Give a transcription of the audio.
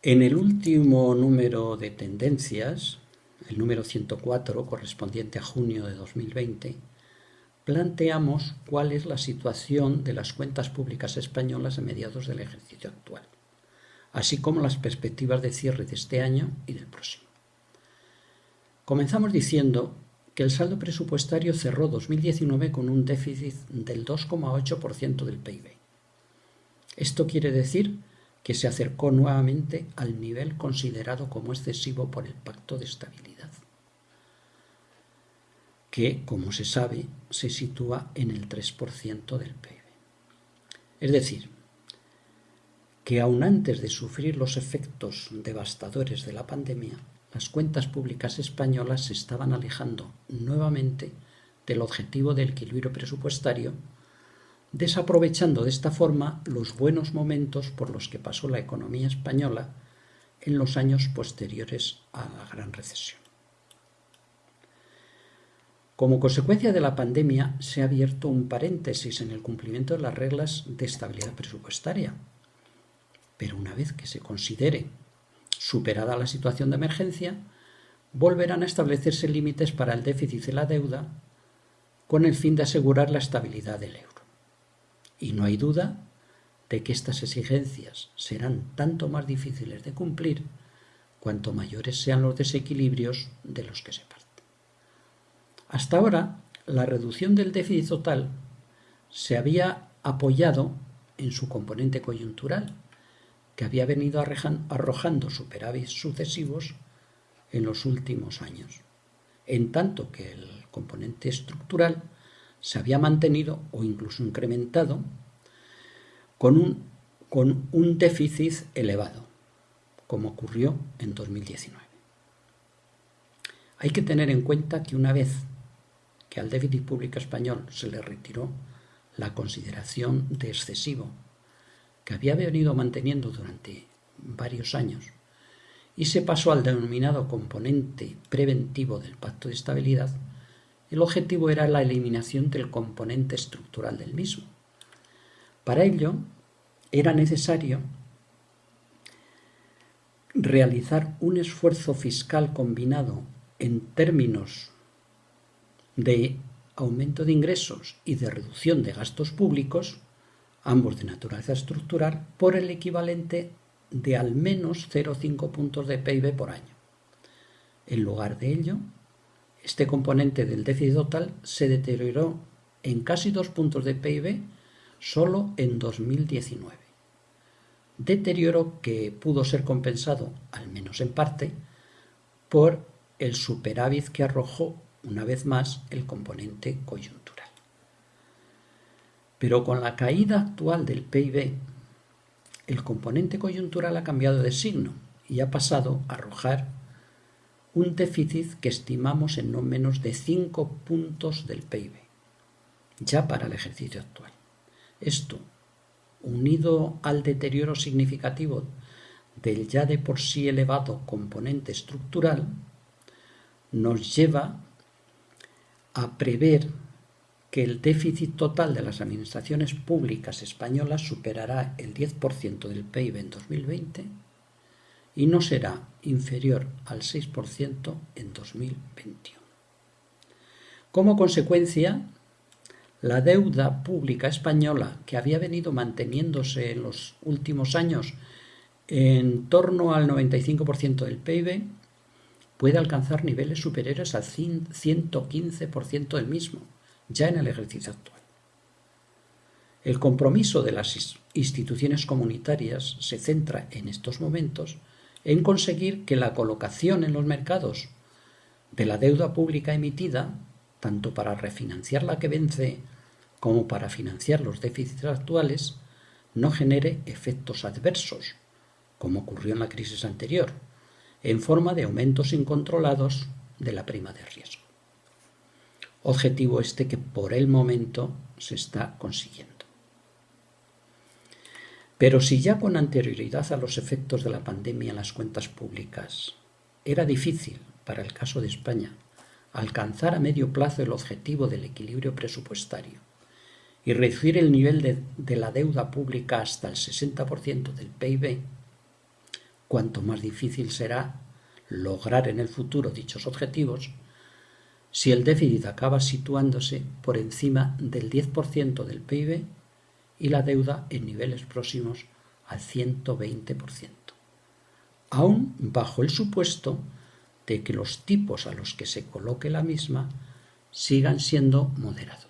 En el último número de tendencias, el número 104, correspondiente a junio de 2020, planteamos cuál es la situación de las cuentas públicas españolas a mediados del ejercicio actual, así como las perspectivas de cierre de este año y del próximo. Comenzamos diciendo que el saldo presupuestario cerró 2019 con un déficit del 2,8% del PIB. Esto quiere decir que se acercó nuevamente al nivel considerado como excesivo por el Pacto de Estabilidad, que, como se sabe, se sitúa en el 3% del PIB. Es decir, que aun antes de sufrir los efectos devastadores de la pandemia, las cuentas públicas españolas se estaban alejando nuevamente del objetivo del equilibrio presupuestario, desaprovechando de esta forma los buenos momentos por los que pasó la economía española en los años posteriores a la Gran Recesión. Como consecuencia de la pandemia, se ha abierto un paréntesis en el cumplimiento de las reglas de estabilidad presupuestaria, pero una vez que se considere superada la situación de emergencia, volverán a establecerse límites para el déficit de la deuda con el fin de asegurar la estabilidad del euro. Y no hay duda de que estas exigencias serán tanto más difíciles de cumplir cuanto mayores sean los desequilibrios de los que se parten. Hasta ahora, la reducción del déficit total se había apoyado en su componente coyuntural, que había venido arrojando superávits sucesivos en los últimos años, en tanto que el componente estructural se había mantenido o incluso incrementado con un déficit elevado, como ocurrió en 2019. Hay que tener en cuenta que una vez que al déficit público español se le retiró la consideración de excesivo que había venido manteniendo durante varios años y se pasó al denominado componente preventivo del Pacto de Estabilidad, el objetivo era la eliminación del componente estructural del mismo. Para ello, era necesario realizar un esfuerzo fiscal combinado en términos de aumento de ingresos y de reducción de gastos públicos, ambos de naturaleza estructural, por el equivalente de al menos 0,5 puntos de PIB por año. En lugar de ello, este componente del déficit total se deterioró en casi 2 puntos de PIB solo en 2019. Deterioro que pudo ser compensado, al menos en parte, por el superávit que arrojó una vez más el componente coyuntural. Pero con la caída actual del PIB, el componente coyuntural ha cambiado de signo y ha pasado a arrojar un déficit que estimamos en no menos de 5 puntos del PIB, ya para el ejercicio actual. Esto, unido al deterioro significativo del ya de por sí elevado componente estructural, nos lleva a prever que el déficit total de las administraciones públicas españolas superará el 10% del PIB en 2020 y no será inferior al 6% en 2021. Como consecuencia, la deuda pública española, que había venido manteniéndose en los últimos años en torno al 95% del PIB, puede alcanzar niveles superiores al 115% del mismo, ya en el ejercicio actual. El compromiso de las instituciones comunitarias se centra en estos momentos en conseguir que la colocación en los mercados de la deuda pública emitida, tanto para refinanciar la que vence como para financiar los déficits actuales, no genere efectos adversos, como ocurrió en la crisis anterior, en forma de aumentos incontrolados de la prima de riesgo. Objetivo este que por el momento se está consiguiendo. Pero si ya con anterioridad a los efectos de la pandemia en las cuentas públicas era difícil, para el caso de España, alcanzar a medio plazo el objetivo del equilibrio presupuestario y reducir el nivel de la deuda pública hasta el 60% del PIB, cuanto más difícil será lograr en el futuro dichos objetivos si el déficit acaba situándose por encima del 10% del PIB y la deuda en niveles próximos al 120%, aún bajo el supuesto de que los tipos a los que se coloque la misma sigan siendo moderados.